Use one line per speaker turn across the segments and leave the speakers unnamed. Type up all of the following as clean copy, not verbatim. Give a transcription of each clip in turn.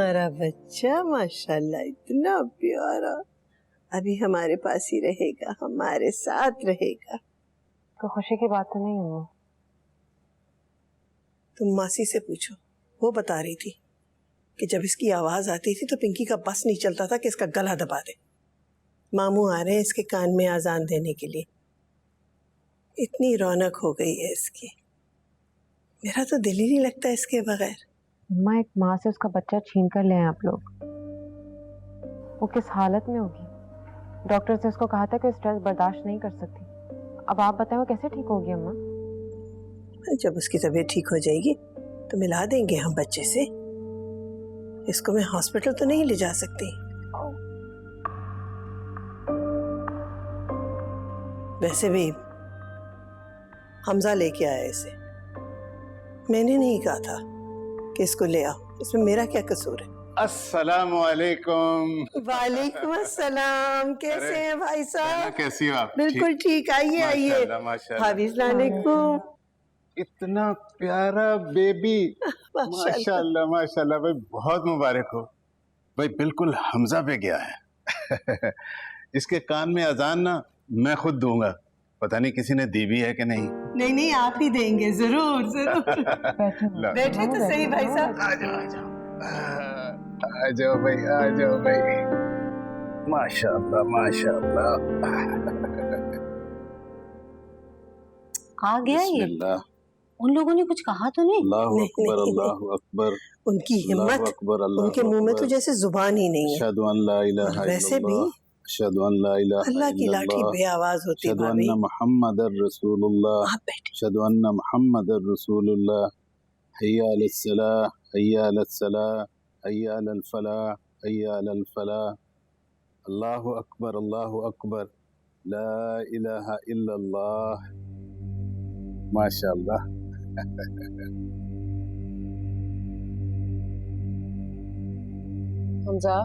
हमारा बच्चा माशाल्लाह इतना प्यारा, अभी हमारे पास ही रहेगा, हमारे साथ रहेगा।
तो खुशी की बात तो नहीं हुई?
तुम मासी से पूछो, वो बता रही थी कि जब इसकी आवाज आती थी तो पिंकी का बस नहीं चलता था कि इसका गला दबा दे। मामू आ रहे हैं इसके कान में आजान देने के लिए। इतनी रौनक हो गई है इसकी, मेरा तो दिल ही नहीं लगता इसके बगैर।
अम्मा, एक माँ से उसका बच्चा छीन कर ले आए आप लोग। वो किस हालत में होगी? डॉक्टर से उसको कहा था कि स्ट्रेस बर्दाश्त नहीं कर सकती। अब आप बताएं वो कैसे ठीक होगी अम्मा?
जब उसकी तबीयत ठीक हो जाएगी तो मिला देंगे हम बच्चे से। इसको मैं हॉस्पिटल तो नहीं ले जा सकती। वैसे भी हमजा लेके आया इसे, मैंने नहीं कहा था कि इसको ले आओ, इसमें मेरा क्या कसूर है?
अस्सलामु अलैकुम।
वालेकुम अस्सलाम। कैसे हैं भाई साहब?
कैसी हो आप?
बिल्कुल ठीक। आइए आइए।
माशाल्लाह माशाल्लाह।
वालेकुम।
इतना प्यारा बेबी, माशाल्लाह माशाल्लाह। भाई बहुत मुबारक हो भाई, बिल्कुल हमजा पे गया है। इसके कान में अजान ना मैं खुद दूंगा, पता नहीं किसी ने दी भी है कि नहीं।
नहीं नहीं, आप ही देंगे, जरूर जरूर। बैठे तो सही भाई साहब।
आ जाओ आ जाओ भाई, आ जाओ भाई। माशाल्लाह माशाल्लाह।
आ गया ये? उन लोगों ने कुछ कहा तो नहीं?
अल्लाहु अकबर अल्लाहु अकबर।
उनकी हिम्मत, उनके मुंह में तो जैसे जुबान ही नहीं है।
अशहदु अन ला इलाहा
वैसे भी
अशहदु अन ला इलाहा
अल्लाह की लाठी बेआवाज होती है।
अशहदु अन्ना मुहम्मदर रसूलुल्लाह, अशहदु अन्ना मुहम्मदर रसूलुल्लाह। हय्या अलस सलाह, हय्या अलस सलाह, हय्या अलल फलाह, हय्या अलल फलाह। अल्लाहु अकबर, ला इलाहा इल्लल्लाह। माशाअल्लाह।
हमजा,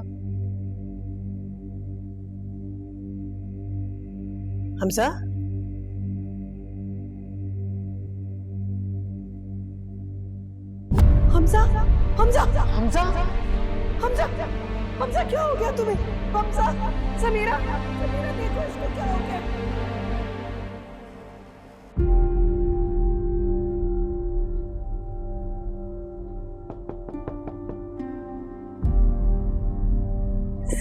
हमजा, हमजा, हमजा, हमजा, हमजा, हमजा, क्या हो गया तुम्हें? हमजा, समीरा, समीरा देखो इसको क्या हो गया?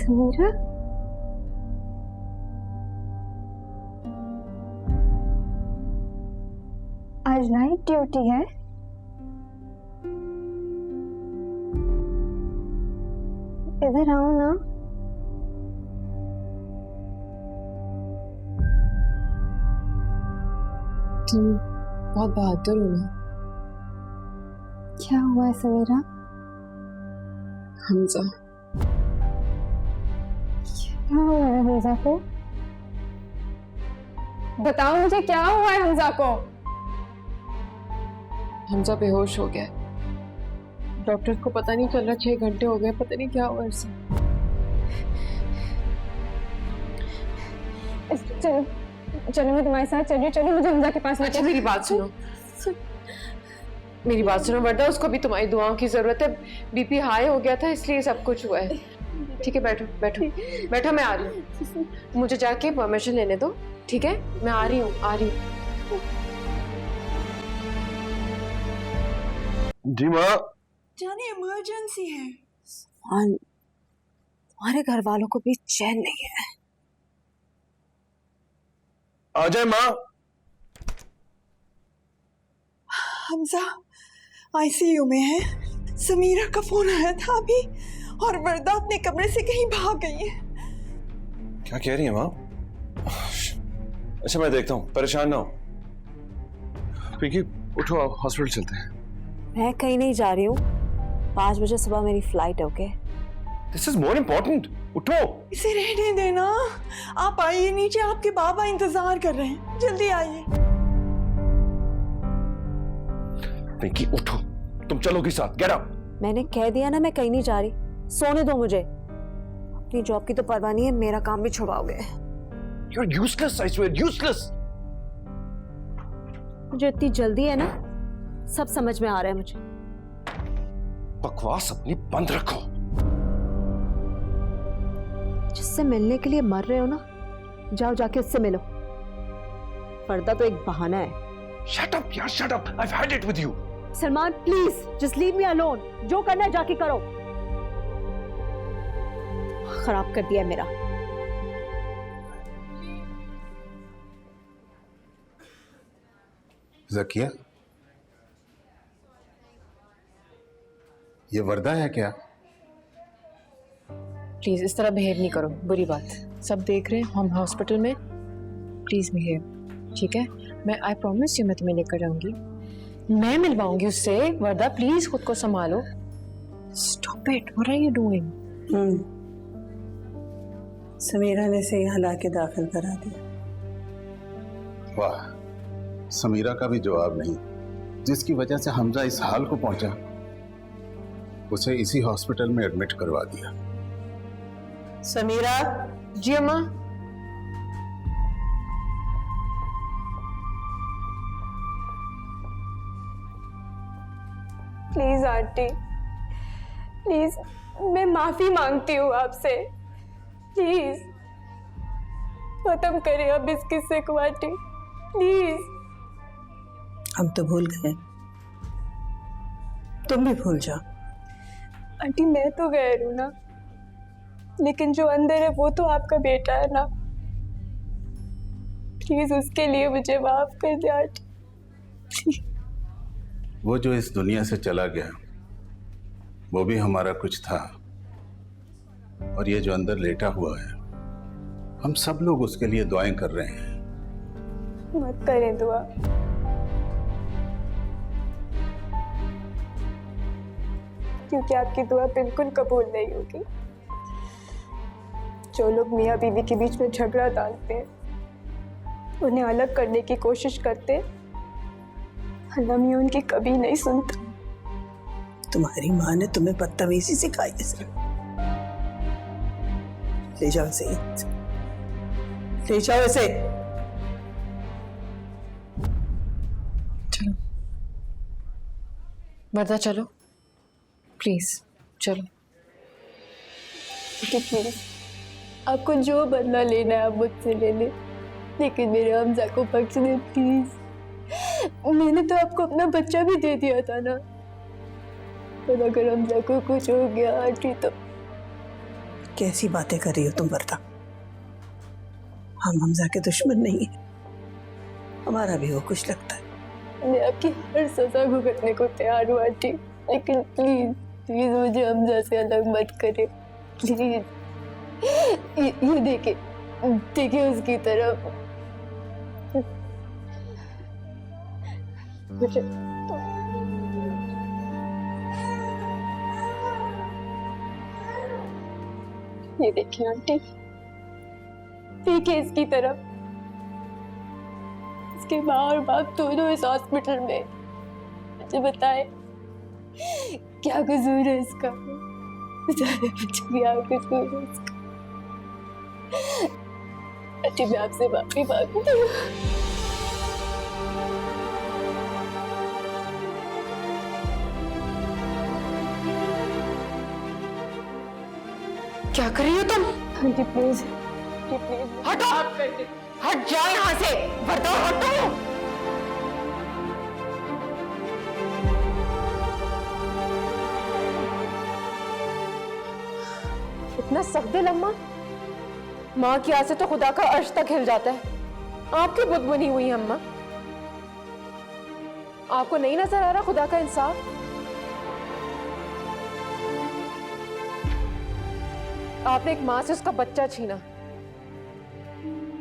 समीरा,
आज नाइट ड्यूटी है? इधर आओ ना।
तुम बहुत बहादुर हो ना।
क्या हुआ है समीरा?
हमजा,
क्या हुआ है हमजा को? बताओ मुझे, क्या हुआ है हमजा को?
हमजा बेहोश हो गया। डॉक्टर को पता नहीं चल रहा, 6 घंटे हो गए, पता नहीं क्या हुआ इसे।
चलो चलो, मैं तुम्हारे साथ चलिए। चलो मुझे हमजा के पास ले।
अच्छा मेरी बात सुनो, मेरी बात सुनो वरदा, उसको भी तुम्हारी दुआओं की जरूरत है। बीपी हाई हो गया था इसलिए सब कुछ हुआ है। ठीक है, बैठो बैठो बैठो, मैं आ रही हूँ। मुझे जाके परमिशन लेने दो, ठीक है? मैं आ रही हूँ, आ रही हूँ।
जी माँ।
जाने इमरजेंसी है।
हमारे घर वालों को भी चैन नहीं है।
आ जाए माँ।
हमजा आईसीयू में है। समीरा का फोन आया था अभी, और वर्दा अपने कमरे से कहीं भाग गई है।
क्या कह रही है माँ? अच्छा मैं देखता हूँ, परेशान ना हो। पिंकी उठो, हॉस्पिटल चलते हैं।
मैं कहीं नहीं जा रही हूँ, 5 बजे सुबह मेरी फ्लाइट है। Okay,
this is more important. उठो।
इसे रहने देना। आप आइए नीचे, आपके बाबा इंतजार कर रहे हैं, जल्दी आइए।
पिंकी उठो, तुम चलोगी साथ। Get up.
मैंने कह दिया ना मैं कहीं नहीं जा रही, सोने दो मुझे। अपनी जॉब की तो परवाह नहीं है, मेरा काम भी छुड़ाओगे।
You are useless, I swear, useless.
मुझे इतनी जल्दी है ना, सब समझ में आ रहा है मुझे।
बकवास अपनी बंद रखो।
जिससे मिलने के लिए मर रहे हो ना, जाओ जाके उससे मिलो। पर्दा तो एक बहाना है।
Shut up, यार, shut up. I've had it with you.
Salman please just leave me alone. जो करना है जाके करो। खराब कर दिया है मेरा।
ज़किया, ये वर्दा है क्या?
प्लीज इस तरह बिहेव नहीं करो, बुरी बात। सब देख रहे हैं, हम हॉस्पिटल में। प्लीज बिहेव, ठीक है? मैं आई प्रॉमिस यू, मैं तुम्हें लेकर जाऊंगी, मैं मिलवाऊंगी उससे। वर्दा प्लीज खुद को संभालो। Stop it, what are you doing?
Sameera ने से यहाँ लाके दाखिल करा दिया।
वाह, समीरा का भी जवाब नहीं। जिसकी वजह से हमजा इस हाल को पहुंचा, उसे इसी हॉस्पिटल में एडमिट करवा दिया।
समीरा,
जी अम्मा।
प्लीज आंटी, प्लीज मैं माफी मांगती हूँ आपसे। प्लीज खत्म करें अब इस किस्से को आंटी, प्लीज।
हम तो भूल गए, तुम भी भूल जाओ।
आंटी मैं तो गैर हूँ ना, लेकिन जो अंदर है वो तो आपका बेटा है ना। प्लीज उसके लिए मुझे माफ कर दे आंटी।
वो जो इस दुनिया से चला गया, वो भी हमारा कुछ था। और ये जो अंदर लेटा हुआ है, हम सब लोग उसके लिए दुआएं कर रहे हैं।
मत करें दुआ, क्योंकि आपकी दुआ बिल्कुल कबूल नहीं होगी। जो लोग मियाँ बीवी के बीच में झगड़ा डालते हैं, उन्हें अलग करने की कोशिश करते हैं, अल्लाह मियाँ उनकी कभी नहीं सुनता।
तुम्हारी माँ ने तुम्हें बदतमीजी सिखाई है सर। ले जाओ इसे, ले जाओ इसे।
चलो वर्दा, चलो प्लीज चलो।
प्लीज आपको जो बदला लेना है आप मुझसे ले ले, लेकिन मेरे हमजा को बख्श दे प्लीज। मैंने तो आपको अपना बच्चा भी दे दिया था ना, और अगर हमजा को कुछ हो गया आंटी तो।
कैसी बातें कर रही हो तुम वर्दा? हम हमजा के दुश्मन नहीं है, हमारा भी वो कुछ लगता है।
मैं आपकी हर सजा भुगतने को तैयार हूँ आंटी, लेकिन प्लीज प्लीज मुझे हमजा से अलग मत करे प्लीज। ये देखिए उसकी तरफ। ये देखिए आंटी, देखिए इसकी तरफ। इसके माँ और बाप दोनों इस हॉस्पिटल में। मुझे बताए क्या कसूर है इसका? बेचारे बच्चे क्या कसूर है इसका? आंटी मैं आपसे माफी मांगती हूँ।
क्या कर रही हो तुम?
आंटी प्लीज,
हटो, हट जाओ यहाँ से। वर्दा हटो। इतना सख्त दिल अम्मा, माँ की आस से तो खुदा का अर्श तक हिल जाता है। आपकी बुत बनी हुई है अम्मा, आपको नहीं नजर आ रहा खुदा का इंसाफ? आपने एक माँ से उसका बच्चा छीना,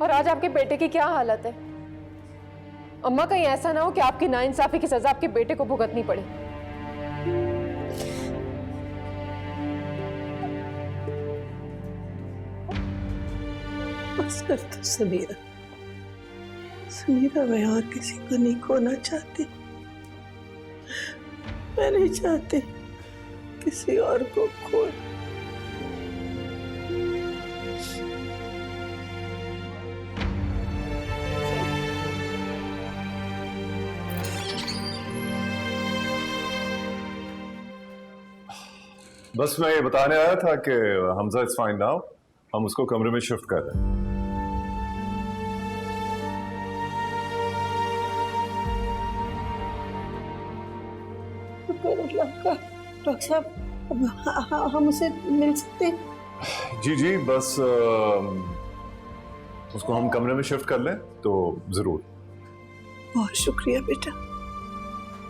और आज आपके बेटे की क्या हालत है? अम्मा कहीं ऐसा ना हो कि आपकी नाइंसाफी की सजा आपके बेटे को भुगतनी पड़े।
बस कर दो समीरा। समीरा, मैं और किसी को नहीं खोना चाहती। मैं नहीं चाहती किसी और को खो।
बस मैं ये बताने आया था कि हमजा इज फाइन नाउ,
हम उसको कमरे में शिफ्ट कर रहे हैं।
डॉक्टर साहब, हम उसे मिल सकते हैं?
जी जी, बस उसको हम कमरे में शिफ्ट कर लें तो जरूर।
बहुत शुक्रिया बेटा,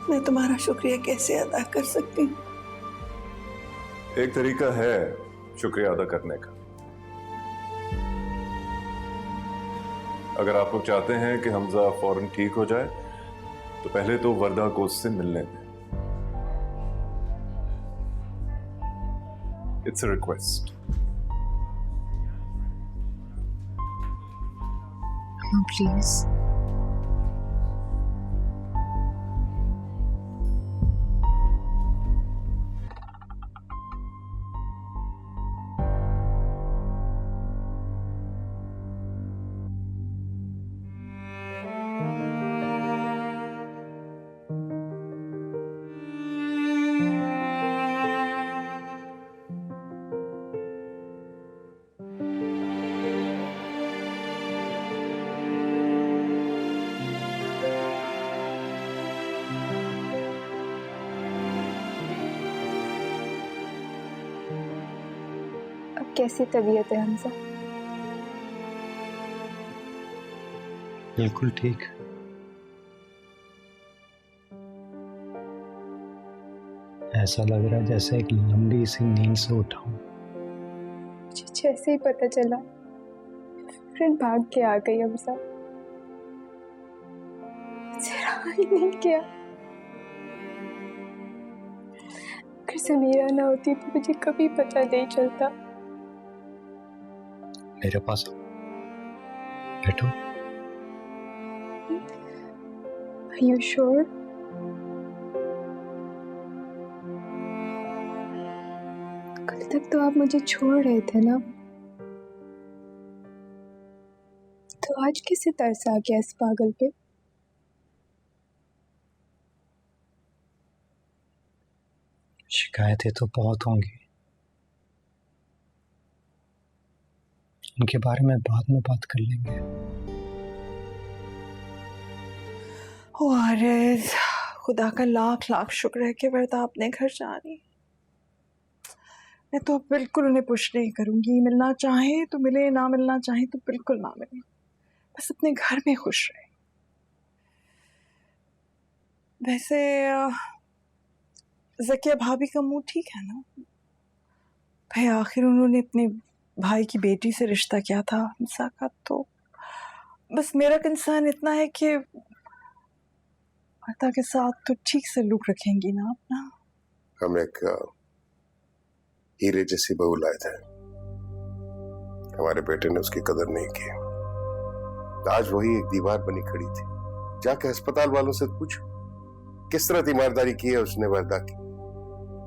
मैं तुम्हारा शुक्रिया कैसे अदा कर सकती हूँ।
एक तरीका है शुक्रिया अदा करने का। अगर आप लोग चाहते हैं कि हमजा फौरन ठीक हो जाए तो पहले तो वर्दा को उससे मिलने दें। It's a request.
प्लीज। अब कैसी तबीयत है हमजा?
बिल्कुल ठीक। ऐसा लग रहा है जैसे एक लंबी सी नींद से उठा हूं।
मुझे जैसे ही पता चला फ्रेंड भाग के आ गई हमजा। मुझे रहा ही नहीं गया। अगर समीरा ना होती तो मुझे कभी पता नहीं चलता।
मेरे पास आओ, बैठो।
Are you sure? कल तक तो आप मुझे छोड़ रहे थे ना, तो आज कैसे तरस आ गया इस पागल पे?
शिकायतें तो बहुत होंगी, उनके बारे में बाद में बात कर लेंगे।
ओ आरिज़, खुदा का लाख लाख शुक्र है कि वर्दा अपने घर जा रही। मैं तो अब बिल्कुल उन्हें पुश नहीं करूंगी। मिलना चाहे तो मिले, ना मिलना चाहे तो बिल्कुल ना मिले। बस अपने घर में खुश रहे। वैसे ज़किया भाभी का मूड ठीक है ना? भाई आखिर उन्होंने अपने भाई की बेटी से रिश्ता किया था हमजा का। तो बस मेरा कंसर्न इतना है कि वर्दा के साथ तो ठीक से लुक रखेंगी ना अपना।
हम एक हीरे जैसी बहू लाए थे, हमारे बेटे ने उसकी कदर नहीं की। आज वही एक दीवार बनी खड़ी थी। जाके अस्पताल वालों से पूछो किस तरह तीमारदारी की है उसने वर्दा की,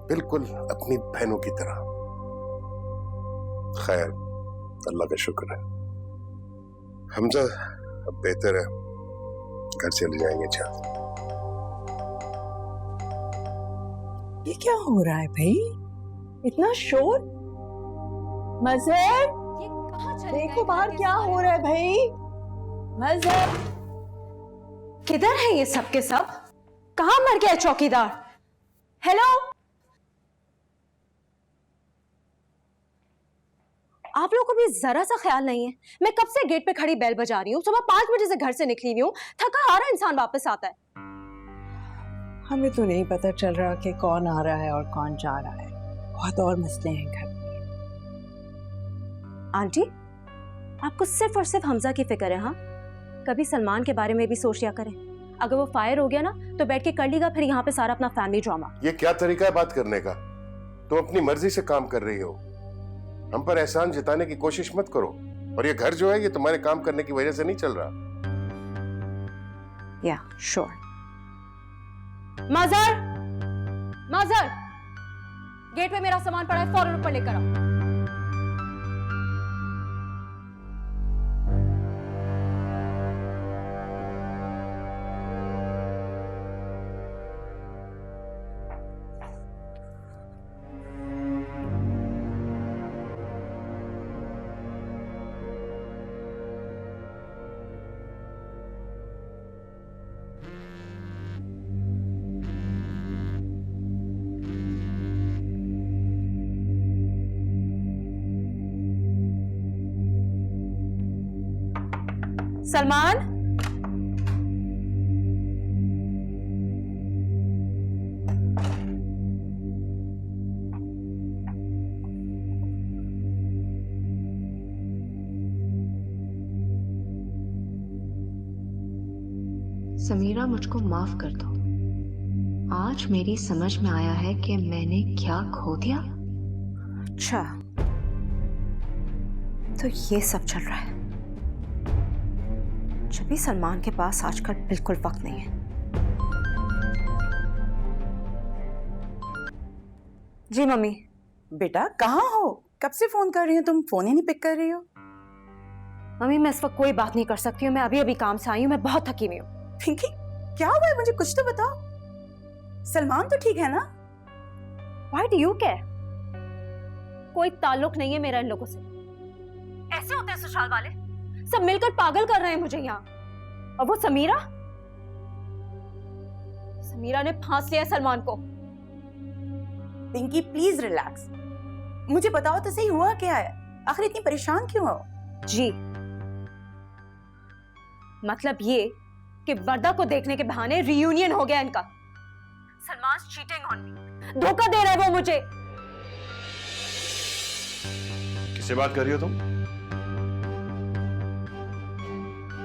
बिल्कुल अपनी बहनों की तरह। खैर, अल्लाह का शुक्र है हमजा अब बेहतर है, घर चले जाएंगे जल्द।
ये क्या हो रहा है भाई? इतना शोर? मजहर, देखो बाहर क्या हो रहा है भाई। मजहर,
किधर है ये सब के सब? कहाँ मर गया चौकीदार? हेलो, आप लोगों को भी जरा सा ख्याल नहीं है? मैं कब से गेट पे खड़ी बेल बजा रही हूँ। सुबह 5 बजे से घर से निकली हुई हूँ। थका हारा इंसान वापस आता है।
हमें तो नहीं पता चल रहा कि कौन आ रहा है और कौन जा रहा है। बहुत और मसले हैं घर में।
आंटी, आपको सिर्फ और सिर्फ हमजा की फिक्र है? हाँ, कभी सलमान के बारे में भी सोच लिया करें। अगर वो फायर हो गया ना तो बैठ के कर लेगा फिर यहाँ पे सारा अपना फैमिली ड्रामा।
ये क्या तरीका है बात करने का? तुम अपनी मर्जी से काम कर रही हो, हम पर एहसान जताने की कोशिश मत करो। और ये घर जो है ये तुम्हारे काम करने की वजह से नहीं चल रहा।
या श्योर। मजहर, मजहर, गेट पे मेरा सामान पड़ा है, फौरन ऊपर लेकर आओ। सलमान,
समीरा, मुझको माफ कर दो। आज मेरी समझ में आया है कि मैंने क्या खो दिया।
अच्छा, तो ये सब चल रहा है। जब भी सलमान के पास आजकल बिल्कुल वक्त नहीं है। जी मम्मी।
बेटा कहाँ हो? कब से फोन कर रही हो तुम, फोन ही नहीं पिक कर रही हो।
मम्मी मैं इस वक्त कोई बात नहीं कर सकती हूँ, मैं अभी अभी काम से आई हूँ, मैं बहुत थकी हुई हूँ।
पिंकी क्या हुआ है, मुझे कुछ तो बताओ। सलमान तो ठीक है ना?
Why do you care? कोई ताल्लुक नहीं है मेरा इन लोगों से। ऐसे होते हैं ससुराल वाले, सब मिलकर पागल कर रहे हैं मुझे यहाँ। और वो समीरा, समीरा ने फांस लिया सलमान को।
पिंकी प्लीज रिलैक्स, मुझे बताओ तो सही हुआ क्या है, आखिर इतनी परेशान क्यों हो?
जी, मतलब ये कि वर्दा को देखने के बहाने रियूनियन हो गया इनका। सलमान चीटिंग ऑन मी, धोखा दे रहे हैं वो मुझे।
किससे बात कर रही हो तुम?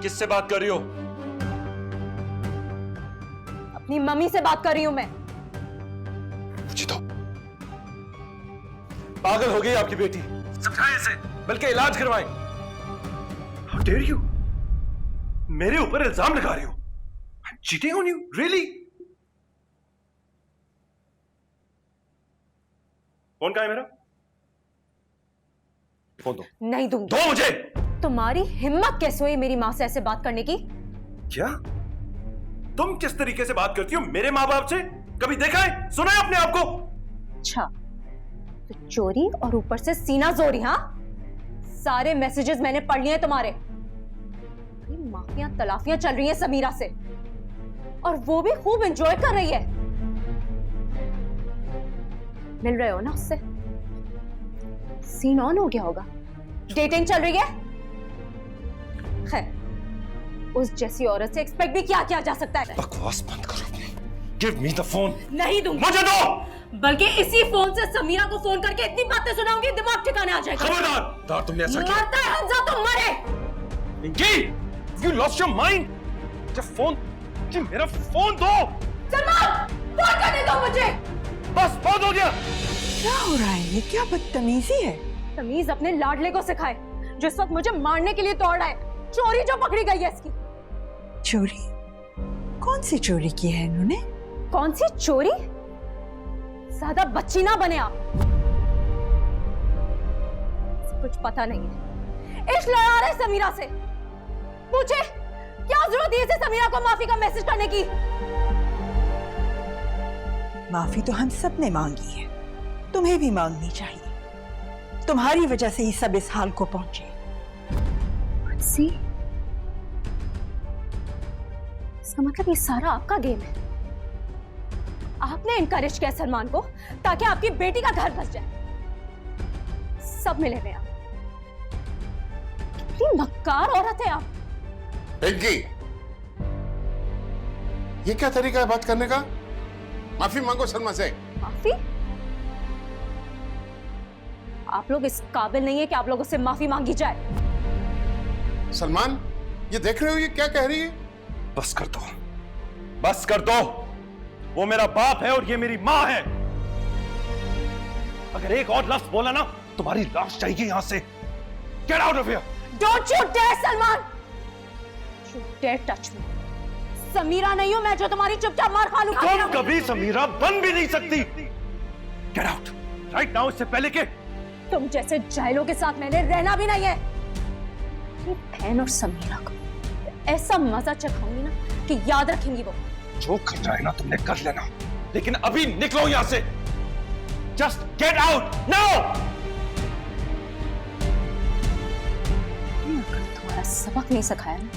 किससे बात कर रही हो?
अपनी मम्मी से बात कर रही हूं मैं।
मुझे तो पागल हो गई आपकी बेटी, समझाएं इसे, बल्कि इलाज करवाएं। How dare you? मेरे ऊपर इल्जाम लगा रही हो? I'm cheating on you? Really? Phone कहाँ है मेरा? फोन दो।
नहीं दूंगी।
दो मुझे।
तुम्हारी हिम्मत कैसे हुई मेरी माँ से ऐसे बात करने की?
क्या? तुम किस तरीके से बात करती हो मेरे माँ बाप से? कभी देखा है, सुना है अपने आप को?
अच्छा, तो चोरी और ऊपर से सीना जोरी, हाँ? सारे मैसेजेस मैंने पढ़ लिए तुम्हारे। माफियां तलाफियां चल रही हैं समीरा से, और वो भी खूब एंजॉय कर रही है। मिल रहे हो ना उससे? सीन ऑन हो गया होगा, डेटिंग चल रही है। खैर, उस जैसी औरत से एक्सपेक्ट भी क्या किया जा सकता है।
बकवास बंद करो अपनी। Give me the phone.
नहीं दूंगी।
मुझे दो।
बल्कि इसी फोन से समीरा को फोन करके इतनी बातें सुनाऊंगी दिमाग ठिकाने आ जाएगा।
खबरदार, तुमने ऐसा किया।
मरता है हमजा, तुम मरे।
Pinky, you lost your mind? जब फोन, जी मेरा फोन दो।
सलमान, फोन करने दो मुझे।
बस बहुत हो गया।
क्या हो रहा है, ये क्या बदतमीजी है?
तमीज अपने लाडले को सिखाए, जो इस वक्त मुझे मारने के लिए दौड़ रहा है। चोरी जो पकड़ी गई है इसकी।
चोरी? कौन सी चोरी की है इन्होंने?
कौन सी चोरी? ज्यादा बच्ची ना बने आप। कुछ पता नहीं है, इश्क लड़ा रहे समीरा से। पूछे क्या जरूरत है इसे समीरा को माफी का मैसेज करने की?
माफी तो हम सब ने मांगी है, तुम्हें भी मांगनी चाहिए। तुम्हारी वजह से ही सब इस हाल को पहुंचे।
इसका मतलब ये सारा आपका गेम है। आपने इनकरेज किया सलमान को ताकि आपकी बेटी का घर बस जाए। सब मिले हुए आप। कितनी मक्कार औरत है आप।
पिंकी, ये क्या तरीका है बात करने का? माफी मांगो सलमा से।
माफी? आप लोग इस काबिल नहीं है कि आप लोगों से माफी मांगी जाए।
सलमान, ये देख रहे हो ये क्या कह रही है?
बस कर दो, बस कर दो। वो मेरा बाप है और ये मेरी माँ है। अगर एक और लफ्ज बोला ना, तुम्हारी लाश चाहिए यहां से। Get out of here.
Don't you dare Salman, you dare touch me. Sameera नहीं हूं मैं जो तुम्हारी चुपचाप मार खा लूं।
तुम कभी समीरा बन भी नहीं सकती। गेट आउट राइट नाउ, इससे पहले के
तुम जैसे जाहिलों के साथ मैंने रहना भी नहीं है। अपनी बहन और समीरा को ऐसा मजा चखाऊंगी ना कि याद रखेंगी वो।
जो करना है ना तुमने कर लेना, लेकिन अभी निकलो यहां से। Just get out now.
तुम्हारा सबक नहीं सिखाया ना।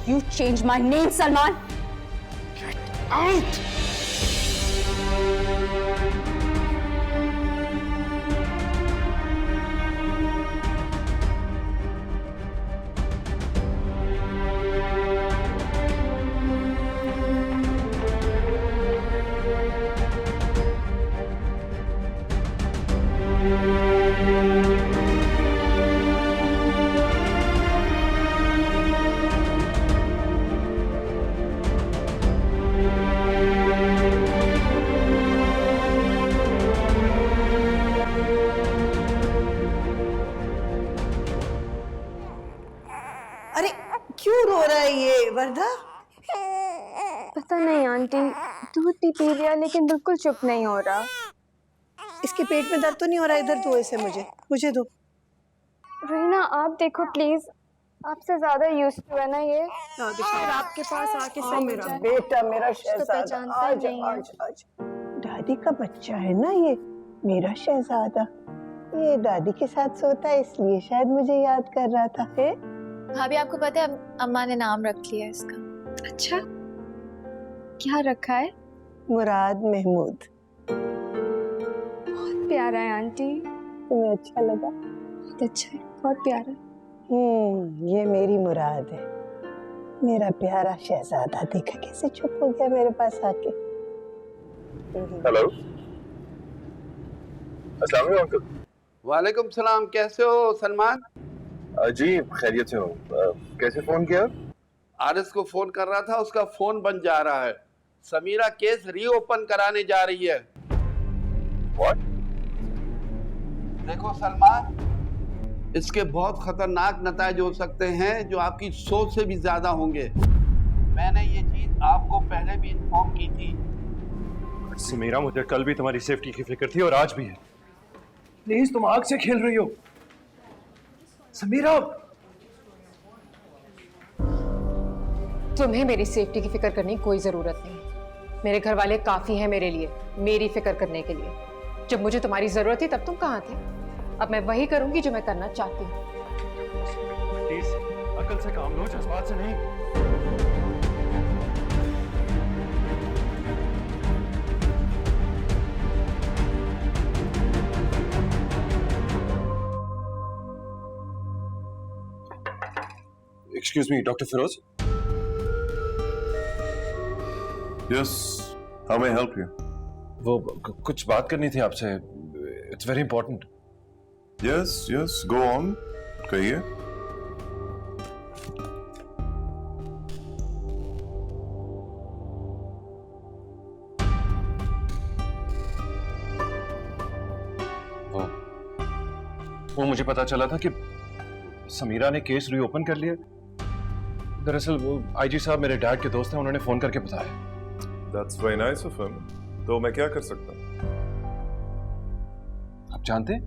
You change my name, Salman.
Get out!
क्यों रो रहा है ये वर्धा?
पता नहीं आंटी, दूध भी पी लिया लेकिन बिल्कुल चुप नहीं हो रहा।
इसके पेट में दर्द तो नहीं हो रहा? इधर दो इसे, मुझे दो।
रोहिना आप देखो प्लीज, आपसे ज्यादा यूज्ड टू है ना ये, और आपके पास आके सही
मेरा
जाए।
बेटा, मेरा
तो
शहजादा,
पहचानता
आज
नहीं है।
आज आज दादी का बच्चा है ना ये, मेरा शहजादा। ये दादी के साथ सोता है इसलिए शायद मुझे याद कर रहा था। है
भाभी आपको पता है अम्मा ने नाम रख लिया है इसका।
अच्छा, क्या रखा है?
मुराद महमूद।
बहुत प्यारा है आंटी।
तुम्हें अच्छा लगा?
बहुत अच्छा है, बहुत प्यारा।
ये मेरी मुराद है, मेरा प्यारा शहजादा। देखा कैसे चुप हो गया मेरे पास आके।
हेलो, अस्सलाम वालेकुम अंकल।
वालेकुम सलाम, कैसे हो सलमान?
जी खैरियत से हूँ। कैसे फोन किया?
आरिस को फोन कर रहा था, उसका फोन बंद जा रहा है। समीरा केस रीओपन कराने जा रही है।
व्हाट?
देखो सलमान, इसके बहुत खतरनाक नतीजे हो सकते हैं जो आपकी सोच से भी ज्यादा होंगे। मैंने ये चीज आपको पहले भी इन्फॉर्म की थी।
समीरा, मुझे कल भी तुम्हारी सेफ्टी की फिक्र थी और आज भी है। प्लीज, तुम आग से खेल रही हो। समीरा,
तुम्हें मेरी सेफ्टी की फिक्र करने की कोई जरूरत नहीं। मेरे घर वाले काफी हैं मेरे लिए, मेरी फिक्र करने के लिए। जब मुझे तुम्हारी जरूरत थी तब तुम कहाँ थे? अब मैं वही करूंगी जो मैं करना चाहती हूँ।
प्लीज अकल से काम लो, जज्बात से नहीं। Excuse me, Dr. Feroz?
Yes, how may I help you?
वो कुछ बात करनी थी आपसे। It's very important.
Yes, yes, go on. कहिए।
वो मुझे पता चला था कि समीरा ने केस रीओपन कर लिया। दरअसल वो आईजी साहब मेरे डैड के दोस्त हैं, उन्होंने फोन करके बताया।
That's very nice of him. तो मैं क्या कर सकता हूँ?
आप जानते हैं,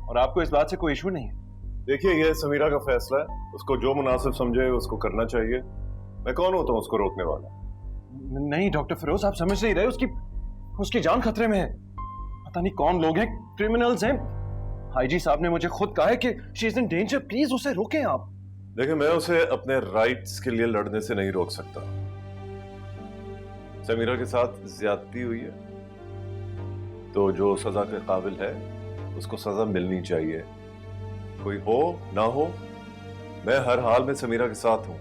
और आपको इस बात से कोई इशू नहीं है।
देखिए, ये समीरा का फैसला है, उसको जो मुनासिब समझे उसको करना चाहिए। मैं कौन होता हूँ उसको रोकने वाला?
नहीं डॉक्टर फिरोज, आप समझ नहीं रहे, उसकी जान खतरे में है। पता नहीं कौन लोग हैं, क्रिमिनल्स हैं। आईजी साहब ने मुझे खुद कहा है कि she is in danger, please उसे रोकें आप।
देखिए, मैं उसे अपने राइट्स के लिए लड़ने से नहीं रोक सकता। समीरा के साथ ज्यादती हुई है तो जो सजा के काबिल है उसको सजा मिलनी चाहिए। कोई हो ना हो, मैं हर हाल में समीरा के साथ हूं।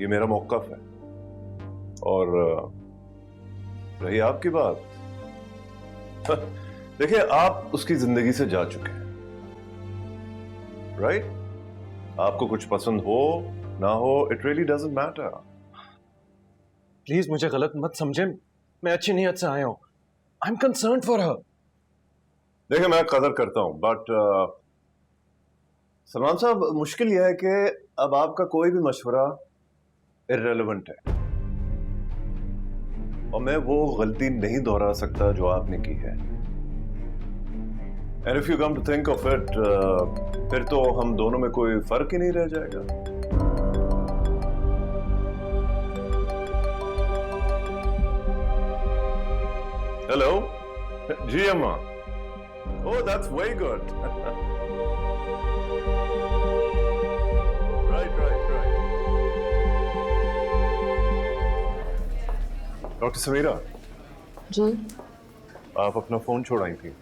ये मेरा मौक़िफ़ है। और रही आपकी बात, देखिए, आप उसकी जिंदगी से जा चुके हैं, राइट? आपको कुछ पसंद हो ना हो, it really doesn't matter.
Please मुझे गलत मत समझे, मैं अच्छी नीयत से आया हूं। I am concerned for her.
देखिए, मैं कदर करता हूं, बट सलमान साहब, मुश्किल यह है कि अब आपका कोई भी मशवरा इररेलेवेंट है और मैं वो गलती नहीं दोहरा सकता जो आपने की है। And if you come to think of it, फिर तो हम दोनों में कोई फर्क ही नहीं रह जाएगा। हेलो जी अम्मा। Oh, that's very good. Right right right. Doctor Samira
ji.
आप अपना फोन छोड़ आई थी।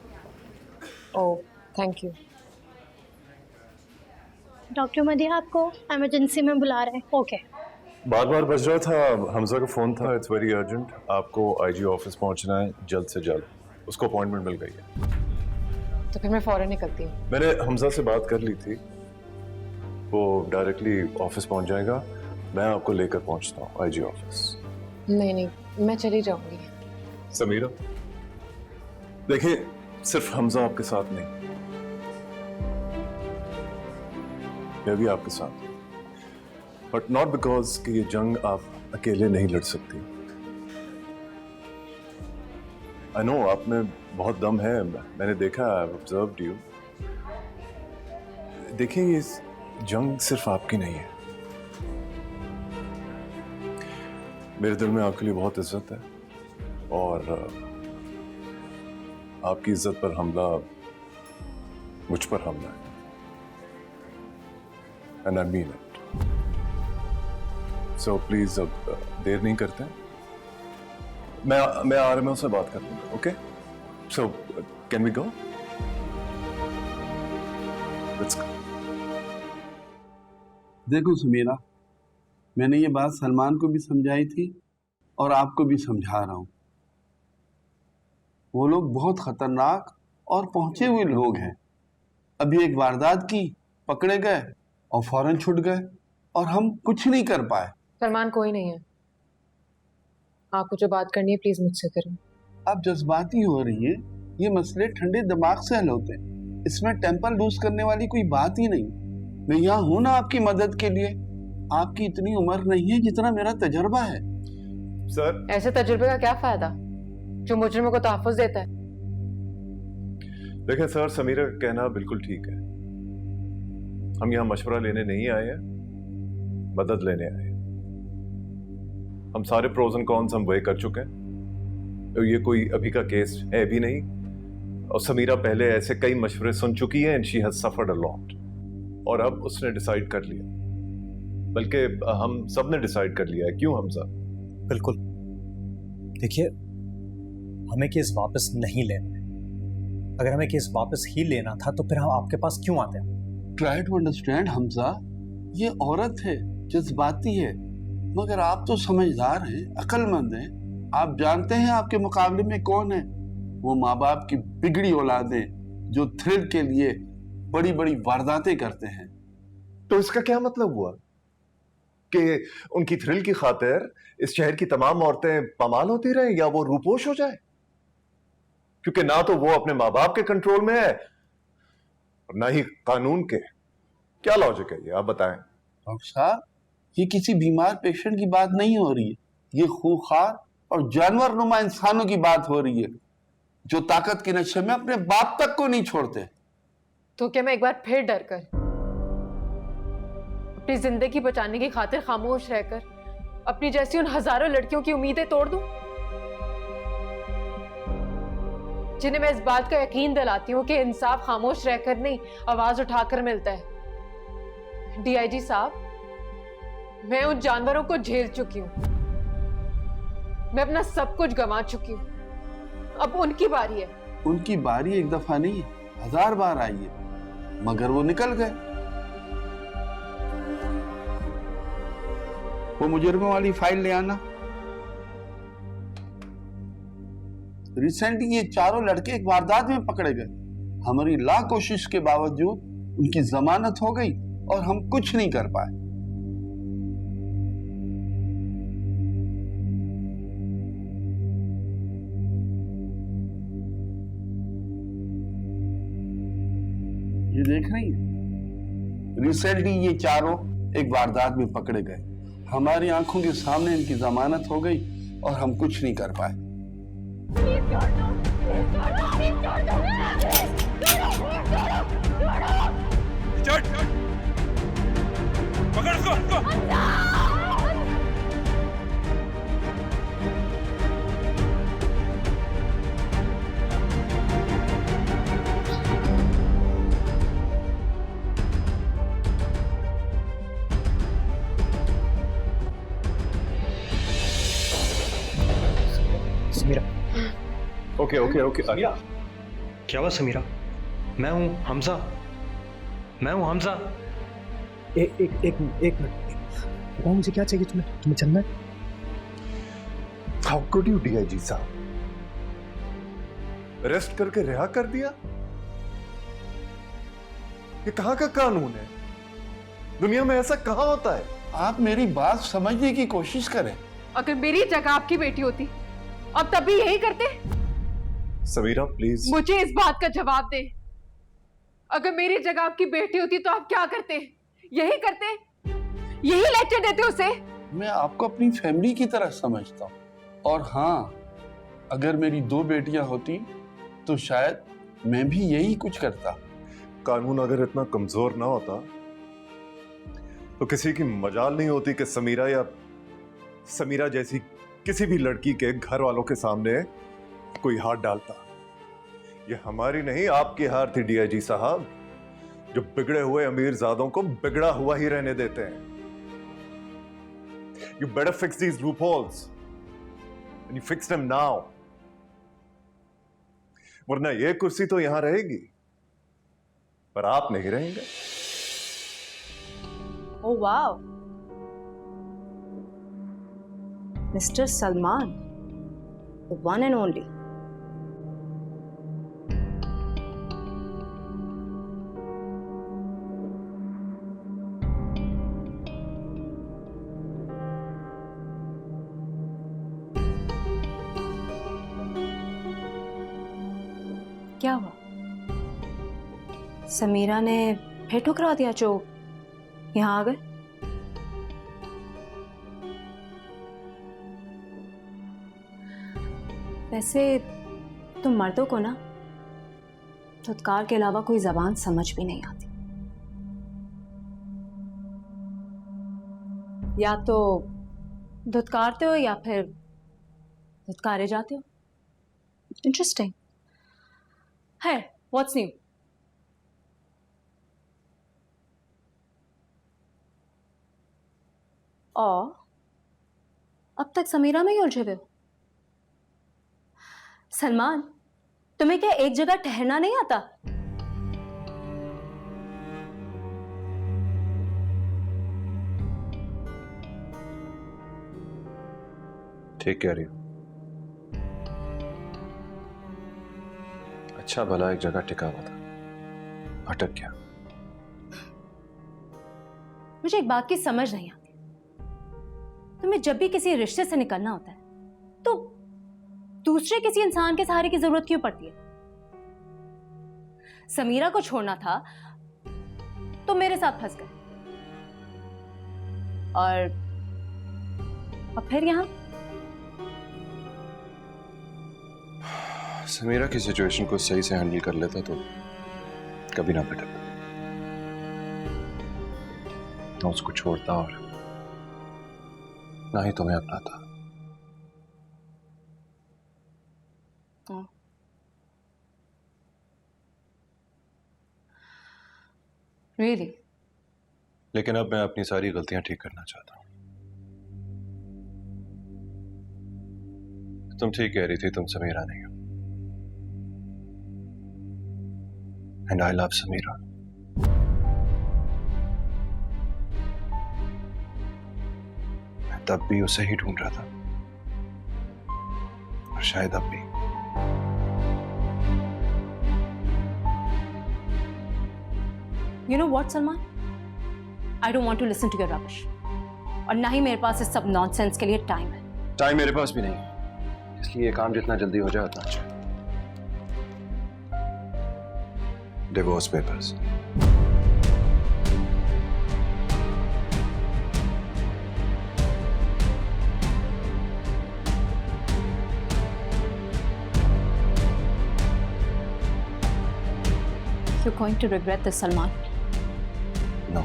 Oh, thank you.
Doctor Madiha आपको इमरजेंसी में बुला रहे हैं। ओके।
बार बार बज रहा था, हमजा का फोन था। इट्स वेरी अर्जेंट, आपको आईजी ऑफिस पहुंचना है जल्द से जल्द। उसको अपॉइंटमेंट मिल गई है।
तो फिर मैं फौरन निकलती हूँ।
मैंने हमजा से बात कर ली थी, वो डायरेक्टली ऑफिस पहुंच जाएगा। मैं आपको लेकर पहुंचता हूँ आईजी ऑफिस।
नहीं नहीं, मैं चली जाऊंगी।
समीरा, देखिए, सिर्फ हमजा आपके साथ नहीं, मैं भी आपके साथ हूं, बट नॉट बिकॉज कि ये जंग आप अकेले नहीं लड़ सकती। आई नो आप में बहुत दम है, मैंने देखा, आई ऑब्जर्व्ड यू। देखिए ये जंग सिर्फ आपकी नहीं है, मेरे दिल में आपके लिए बहुत इज्जत है और आपकी इज्जत पर हमला मुझ पर हमला है, and I mean it. So please अब देर नहीं करते, मैं आरएमओ से बात कर लूंगा। Okay, so can we go? Let's go.
देखो समीरा, मैंने ये बात सलमान को भी समझाई थी और आपको भी समझा रहा हूं। वो लोग बहुत खतरनाक और पहुंचे हुए लोग हैं। अभी एक वारदात की, पकड़े गए और फौरन छूट गए और हम कुछ नहीं कर पाए।
सलमान कोई नहीं है, आपको जो बात करनी है प्लीज मुझसे करें।
आप जज्बाती हो रही है, ये मसले ठंडे दिमाग से हल होते हैं, इसमें टेम्पर लूज करने वाली कोई बात ही नहीं। मैं यहाँ हूं ना आपकी मदद के लिए। आपकी इतनी उम्र नहीं है जितना मेरा तजर्बा है।
सर,
ऐसे तजुर्बे का क्या फायदा जो मुजरिमों को तहफ्फुज देता है?
देखिए सर, समीरा का कहना बिल्कुल ठीक है। हम यहाँ मशवरा लेने नहीं आए हैं, मदद लेने आए हैं। हम सारे प्रोज एंड कॉन्स हम वे कर चुके हैं, तो ये कोई अभी का केस है भी नहीं, और समीरा पहले ऐसे कई मशवरे सुन चुकी है and she has suffered a lot, और अब उसने डिसाइड कर लिया, बल्कि हम सब ने डिसाइड कर लिया है। क्यों हमजा?
बिल्कुल। देखिए, हमें केस वापस नहीं लेना है। अगर हमें केस वापस ही लेना था तो फिर हम आपके पास क्यों आते हैं?
ट्राई टू अंडरस्टैंड हमजा, ये औरत है, जज्बाती है, मगर आप तो समझदार हैं, अक्लमंद हैं। आप जानते हैं आपके मुकाबले में कौन है? वो माँ बाप की बिगड़ी औलादें जो थ्रिल के लिए बड़ी बड़ी वारदातें करते हैं।
तो इसका क्या मतलब हुआ कि उनकी थ्रिल की खातिर इस शहर की तमाम औरतें पामाल होती रहे या वो रूपोश हो जाए? क्योंकि ना तो वो अपने माँ बाप के कंट्रोल में है और ना ही कानून के। क्या लॉजिक है ये, आप बताएं।
डॉक्टर साहब, ये किसी बीमार पेशेंट की बात नहीं हो रही है, ये खूंखार और जानवर नुमा इंसानों की बात हो रही है जो ताकत के नशे में अपने बाप तक को नहीं छोड़ते।
तो क्या मैं एक बार फिर डर कर अपनी जिंदगी बचाने की खातिर खामोश रहकर अपनी जैसी उन हजारों लड़कियों की उम्मीदें तोड़ दूं, जिन्हें मैं इस बात का यकीन दिलाती हूं कि इंसाफ खामोश रहकर नहीं, आवाज उठाकर मिलता है। डीआईजी साहब, मैं उन जानवरों को झेल चुकी हूं, मैं अपना सब कुछ गंवा चुकी हूं, अब उनकी बारी है।
उनकी बारी एक दफा नहीं, 1000 बार आई है, मगर वो निकल गए। वो मुजरिमों वाली फाइल ले आना। रिसेंटली ये चारों लड़के एक वारदात में पकड़े गए। हमारी लाख कोशिश के बावजूद उनकी जमानत हो गई और हम कुछ नहीं कर पाए। ये देख रही है, रिसेंटली ये चारों एक वारदात में पकड़े गए। हमारी आंखों के सामने इनकी जमानत हो गई और हम कुछ नहीं कर पाए।
पकड़ उसको।
समीरा।
Okay okay okay.
क्या हुआ समीरा? मैं हूं हमजा, मैं हूं हमजा। एक मिनट, मुझे क्या चाहिए? तुम्हें चलना है?
हाउ कुड यू डीआईजी साहब, अरेस्ट करके रिहा कर दिया? ये कहां का कानून है? दुनिया में ऐसा कहां होता है?
आप मेरी बात समझने की कोशिश करें।
अगर मेरी जगह आपकी बेटी होती अब तब भी यही करते?
समीरा प्लीज
मुझे इस बात का जवाब दे। अगर मेरी जगह आपकी बेटी होती तो आप क्या करते? यही करते, यही लेक्चर देते उसे।
मैं आपको अपनी फैमिली की तरह समझता हूँ। और हाँ, अगर मेरी 2 बेटियां होती तो शायद मैं भी यही कुछ करता।
कानून अगर इतना कमजोर ना होता तो किसी की मजाल नहीं होती कि समीरा या समीरा जैसी किसी भी लड़की के घर वालों के सामने कोई हाथ डालता। ये हमारी नहीं, आपकी हार थी डीआईजी साहब, जो बिगड़े हुए अमीरजादों को बिगड़ा हुआ ही रहने देते हैं। You better fix these loopholes, and you fix them now. वरना ये कुर्सी तो यहां रहेगी, पर आप नहीं रहेंगे।
Oh wow, mister Salman, the one and only. क्या हुआ? समीरा ने फिर ठुकरा दिया जो यहाँ आ गए? वैसे तुम मर्दों को ना धुतकार के अलावा कोई जबान समझ भी नहीं आती। या तो धुतकारते हो या फिर धुतकारे जाते हो। इंटरेस्टिंग है। What's new? और अब तक समीरा में ही उलझे हुए हो। सलमान, तुम्हें क्या एक जगह ठहरना नहीं आता?
ठीक कह रही हो। अच्छा भला एक जगह टिका हुआ था, भटक गया।
मुझे एक बात की समझ नहीं आती। तुम्हें जब भी किसी रिश्ते से निकलना होता है तो दूसरे किसी इंसान के सहारे की जरूरत क्यों पड़ती है? समीरा को छोड़ना था तो मेरे साथ फंस गए, और अब फिर यहां।
समीरा की सिचुएशन को सही से हैंडल कर लेता तो कभी ना भटकता, ना उसको छोड़ता और ना ही तुम्हें अपनाता।
Really?
लेकिन अब मैं अपनी सारी गलतियां ठीक करना चाहता हूं। तुम ठीक कह रही थी, तुम समीरा नहीं हो। And I love Samira. मैं तब भी उसे ही ढूंढ रहा था, और शायद अब भी।
You know what, Salman? I don't want to listen to your rubbish. और ना ही मेरे पास इस सब नॉनसेंस के लिए टाइम है।
टाइम मेरे पास भी नहीं है, इसलिए ये काम जितना जल्दी हो जाए उतना अच्छा। Divorce papers.
You're going to regret this, Salman.
No.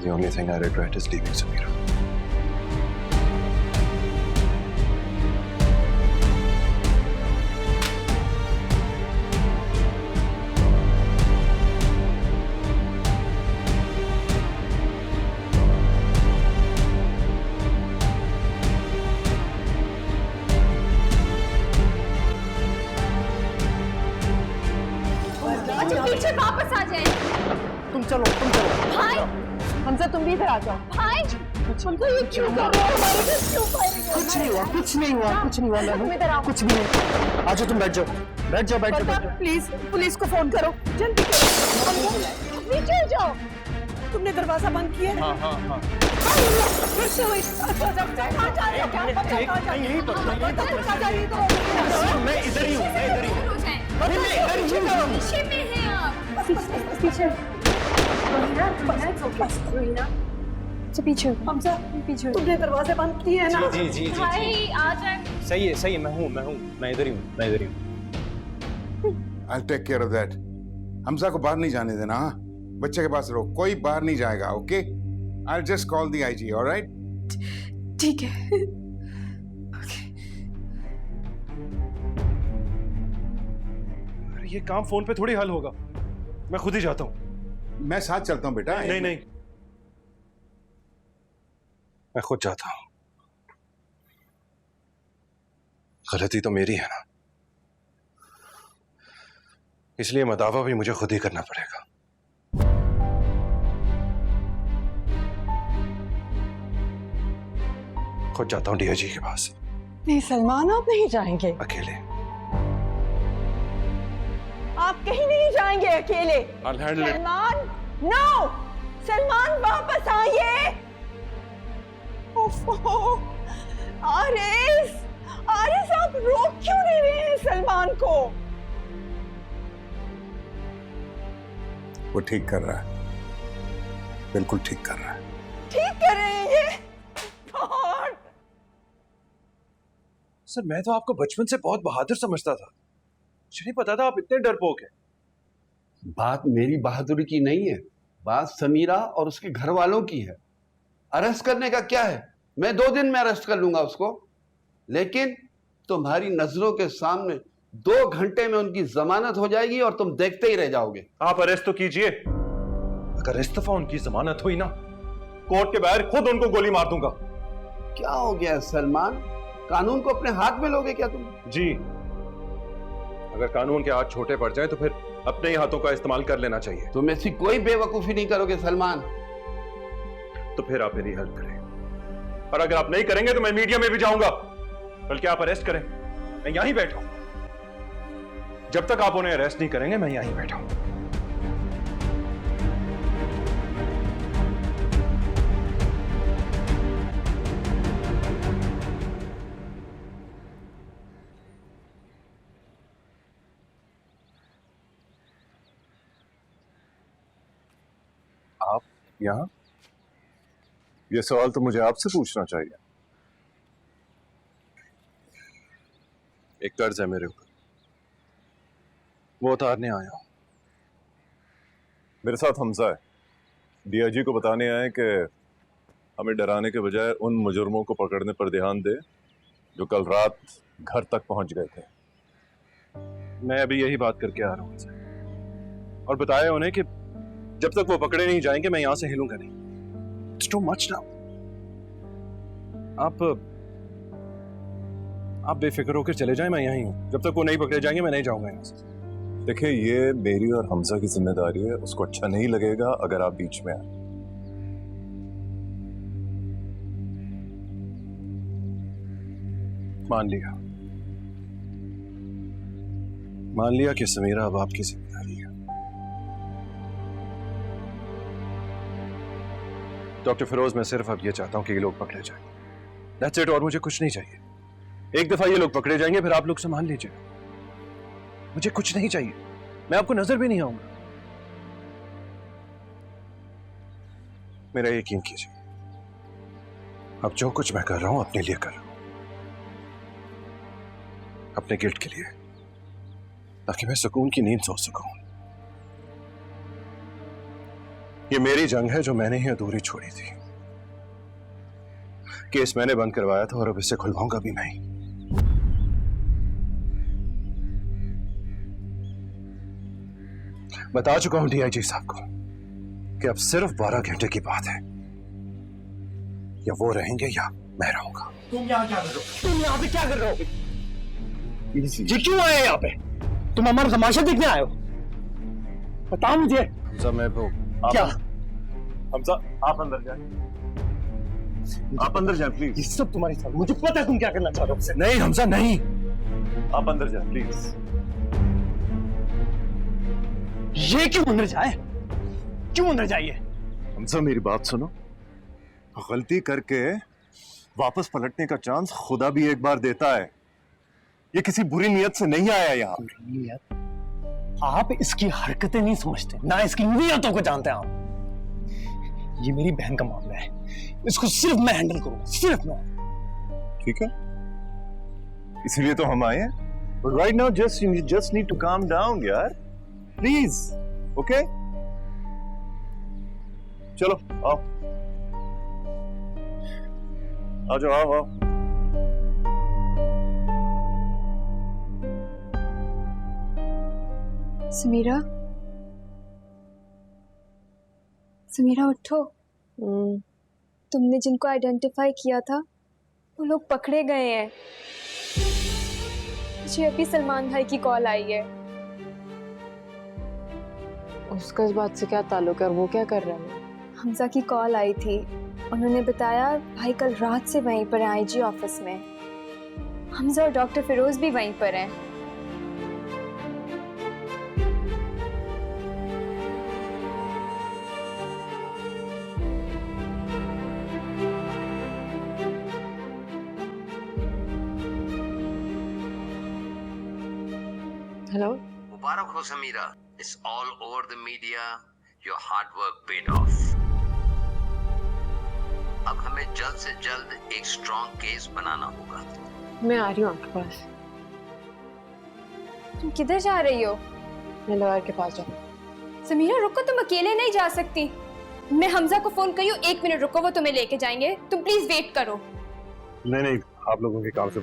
The only thing I regret is leaving Samira.
पीछे वापस आ जाए।
तुम चलो
भाई,
हमजा तुम भी इधर आ जाओ।
भाई,
हमजा ये क्यों कर रहे हो? हमारे साथ क्यों कर रहे हो?
कुछ नहीं हुआ कुछ नहीं हुआ कुछ भी नहीं। आ जाओ, तुम बैठ जाओ।
प्लीज पुलिस को फोन करो, जल्दी करो। नीचे जाओ। तुमने दरवाजा बंद किया?
हाँ।
फिर से हुई।
मैं इधर ही हूँ।
पीछे में हैं आप। पीछे
पीछे हमजा पीछे तुमने दरवाजे बंद किए हैं ना?
जी जी जी
भाई आ जाए।
सही है मैं इधर ही हूँ
I'll take care of that. Hamza को बाहर नहीं जाने देना, हाँ? बच्चे के पास रहो, कोई बाहर नहीं जाएगा, okay? I'll just call the IG, all right?
ठीक है।
ये काम फोन पे थोड़ी हल होगा, मैं खुद ही जाता हूँ।
मैं साथ चलता हूँ बेटा।
नहीं नहीं, मैं खुद जाता हूँ। गलती तो मेरी है ना, इसलिए मदावा भी मुझे खुद ही करना पड़ेगा। खुद जाता हूँ डीआईजी के पास।
नहीं सलमान, आप नहीं जाएंगे
अकेले।
आप कहीं नहीं जाएंगे अकेले।
I'll handle it.
Salman, no! Salman वापस आइए। ओफो, आरिस, आरिस आप रोक क्यों नहीं रहे हैं सलमान को?
वो ठीक कर रहा है, बिल्कुल ठीक कर रहा है।
ठीक कर रहे हैं ये? गॉड!
सर मैं तो आपको बचपन से बहुत बहादुर समझता था, मुझे नहीं पता था आप इतने डरपोक हैं।
बात मेरी बहादुरी की नहीं है, बात समीरा और उसके घर वालों की है। अरेस्ट करने का क्या है, मैं 2 दिन में अरेस्ट कर लूंगा उसको, लेकिन तुम्हारी नजरों के सामने 2 घंटे में उनकी जमानत हो जाएगी और तुम देखते ही रह जाओगे।
आप अरेस्ट तो कीजिए, अगर इस दफा उनकी जमानत हुई ना, कोर्ट के बाहर खुद उनको गोली मार दूंगा।
क्या हो गया सलमान, कानून को अपने हाथ में लोगे क्या तुम?
जी, अगर कानून के हाथ छोटे पड़ जाए तो फिर अपने ही हाथों का इस्तेमाल कर लेना चाहिए।
तुम ऐसी कोई बेवकूफी नहीं करोगे सलमान।
तो फिर आप मेरी हेल्प करें, और अगर आप नहीं करेंगे तो मैं मीडिया में भी जाऊंगा। बल्कि आप अरेस्ट करें, मैं यहीं बैठा हूं। जब तक आप उन्हें अरेस्ट नहीं करेंगे मैं यहीं बैठा हूं।
आप यहाँ? ये सवाल तो मुझे आपसे पूछना चाहिए।
एक कर्ज है मेरे ऊपर, वो उतारने आया हूं।
मेरे साथ हमजा है, डीआईजी को बताने आए कि हमें डराने के बजाय उन मुजरमों को पकड़ने पर ध्यान दे जो कल रात घर तक पहुंच गए थे।
मैं अभी यही बात करके आ रहा हूं उनसे, और बताया उन्हें कि जब तक वो पकड़े नहीं जाएंगे मैं यहां से हिलूंगा नहीं। It's too much now. आप बेफिक्र होकर चले जाएं, मैं यहीं हूं। जब तक वो नहीं पकड़े जाएंगे मैं नहीं जाऊंगा यहां से।
देखिए, ये मेरी और हमजा की जिम्मेदारी है, उसको अच्छा नहीं लगेगा अगर आप बीच में आए।
मान लिया कि समीरा अब आपकी जिम्मेदारी है। डॉक्टर फिरोज, मैं सिर्फ अब ये चाहता हूं कि ये लोग पकड़े जाएं। That's it, और मुझे कुछ नहीं चाहिए। एक दफा ये लोग पकड़े जाएंगे फिर आप लोग संभाल लीजिए, मुझे कुछ नहीं चाहिए, मैं आपको नजर भी नहीं आऊंगा। मेरा यकीन कीजिए, अब जो कुछ मैं कर रहा हूं अपने लिए कर रहा हूं, अपने गिल्ट के लिए, ताकि मैं सुकून की नींद सो सकूं। ये मेरी जंग है जो मैंने ही अधूरी छोड़ी थी। केस मैंने बंद करवाया था और अब इसे खुलवाऊंगा भी नहीं। बता चुका हूं डीआईजी साहब को कि अब सिर्फ 12 घंटे की बात है, या वो रहेंगे या मैं रहूंगा।
तुम यहाँ क्या कर रहे हो? तुम यहाँ पे क्या कर रहे हो? ये क्यों आए यहाँ पे? तुम हमारा तमाशा देखने आए हो? बताओ मुझे।
हमजा, मैं वो
क्या?
हमजा, आप अंदर जाएं। आप अंदर जाएं प्लीज।
ये सब तुम्हारी साथ, मुझे पता है तुम क्या करना चाह रहे हो।
नहीं हमजा, नहीं।
आप अंदर जाएं प्लीज।
ये क्यों अंदर जाए? क्यों अंदर जाइए?
हमजा, मेरी बात सुनो। गलती करके वापस पलटने का चांस खुदा भी एक बार देता है। ये किसी बुरी नीयत से नहीं आया यहाँ।
आप इसकी हरकतें नहीं समझते, ना इसकी नीयतों को जानते हैं आप। ये मेरी बहन का मामला है, इसको सिर्फ मैं हैंडल करूंगा, सिर्फ मैं।
ठीक है, इसीलिए तो हम आए हैं। But right now you just need to calm down यार, प्लीज। ओके चलो आओ, आ जाओ, आओ आओ।
समीरा, समीरा उठो। तुमने जिनको आइडेंटिफाई किया था वो लोग पकड़े गए हैं। मुझे अभी सलमान भाई की कॉल आई है।
उसका इस बात से क्या ताल्लुक है और वो क्या कर रहा है?
हमजा की कॉल आई थी, उन्होंने बताया भाई कल रात से वहीं पर हैं आईजी ऑफिस में। हमजा और डॉक्टर फिरोज भी वहीं पर हैं।
हेलो,
मुबारक हो Sameera, it's all over the media, your hard work paid off. अब हमें जल्द से जल्द एक स्ट्रॉन्ग केस बनाना होगा।
मैं आ रही हूँ आपके पास।
तुम किधर जा रही हो?
मैं लॉयर के पास जाऊँ।
समीरा रुको, तुम अकेले नहीं जा सकती। मैं हमजा को फोन करी हूँ, 1 मिनट रुको, वो तुम्हें लेके जाएंगे। तुम प्लीज वेट करो।
नहीं नहीं, आप लोगों के काम से।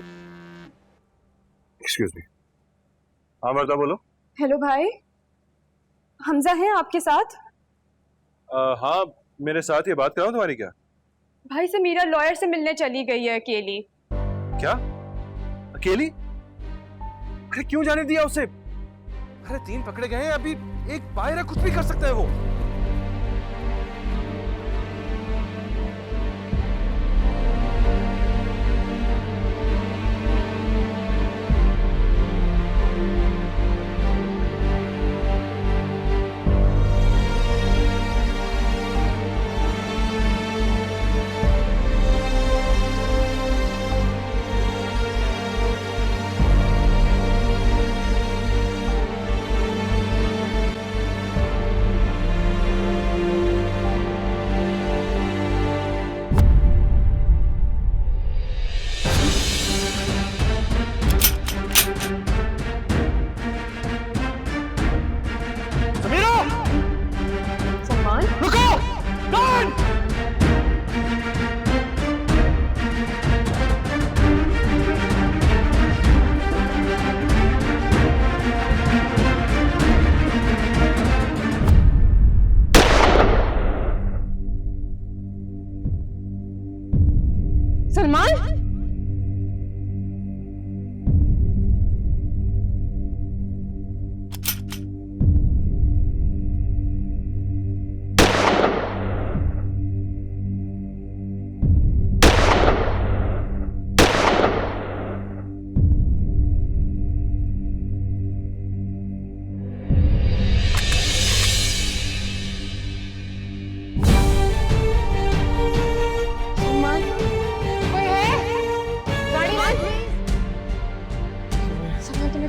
Excuse me. हाँ मर्दा बोलो।
हेलो भाई, हमजा है आपके साथ?
हाँ मेरे साथ, ये बात कराऊं तुम्हारी? क्या
भाई समीरा लॉयर से मिलने चली गई है अकेली।
क्या अकेली? अरे क्यों जाने दिया उसे? अरे 3 पकड़े गए हैं, अभी एक बाहर है, कुछ भी कर सकता है वो।
सलमान,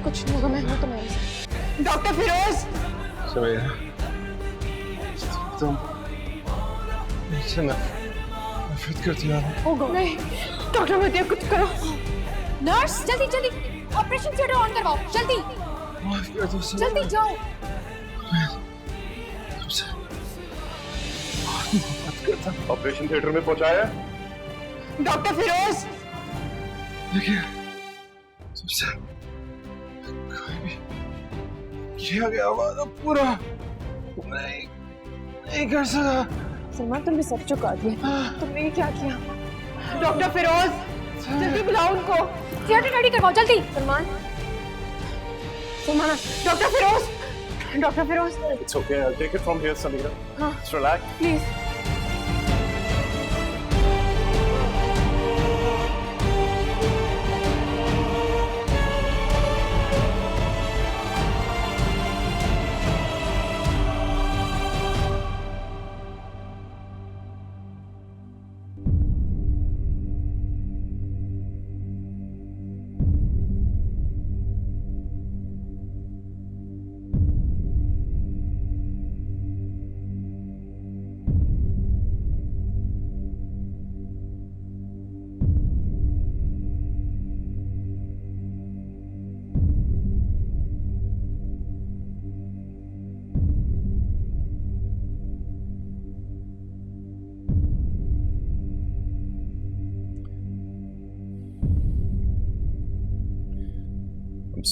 कुछ नहीं होगा, मैं हूँ तुम्हारे साथ।
डॉक्टर फिरोज।
समीरा, तुम मुझसे नफरत करती हो?
नहीं डॉक्टर, मुझे कुछ करो। नर्स जल्दी जल्दी ऑपरेशन थिएटर ऑन करवाओ, जल्दी जल्दी जाओ।
ऑपरेशन थिएटर में पहुंचाया
डॉक्टर फिरोज।
देखिए तुमसे किया गया वादा पूरा नहीं कर सका।
सलमान, तुमने सब चुका दिया। तुमने ये क्या किया? डॉक्टर फिरोज, जल्दी बुलाओ उनको, थिएटर रेडी करवाओ जल्दी। Salman, Salman, doctor Firoz, doctor Firoz.
It's okay, I'll take it from here, Samira.
हाँ,
Just relax.
Please.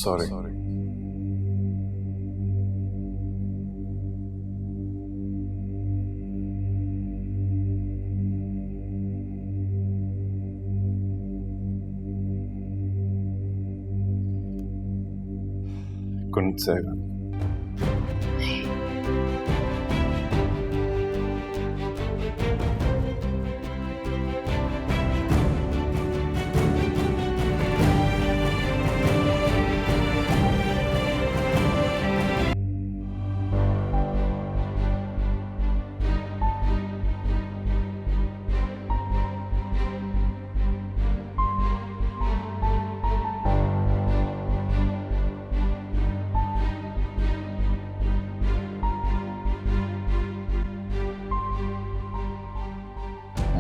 Sorry. Couldn't say that.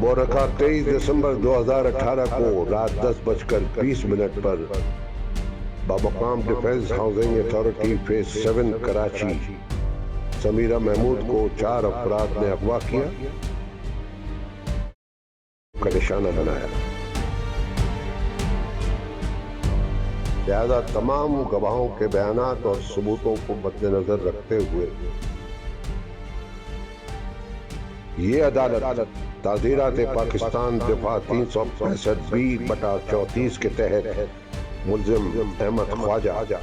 मोरखा 23 दिसंबर 2018 को रात 10:20 पर बमकाम defence housing authority phase 7 Karachi Samira Mahmood को 4 अफराद ने अगवा किया का निशाना बनाया। लिहाजा तमाम गवाहों के बयानात और सबूतों को मद्देनजर रखते हुए ये अदालत ताज़ीरात पाकिस्तान दिफा 365B/34 के तहत मुल्जिम अहमद ख्वाजा,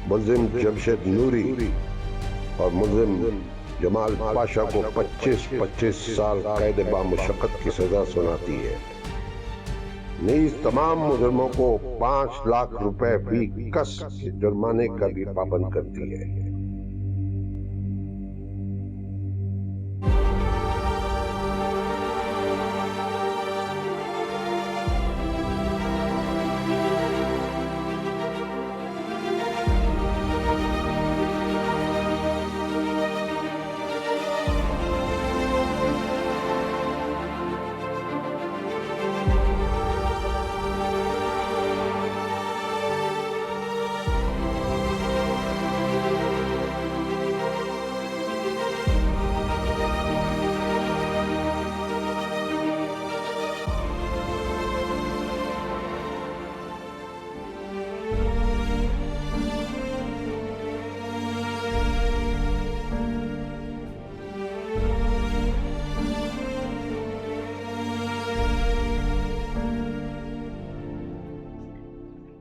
मुल्जिम जमशेद नूरी और मुल्जिम जमाल पाशा को 25-25 साल कैद बामुशक्कत की सजा सुनाती है। नीज तमाम मुजरिमों को 5 लाख रुपए फी कस जुर्माने का भी पाबंद करती है।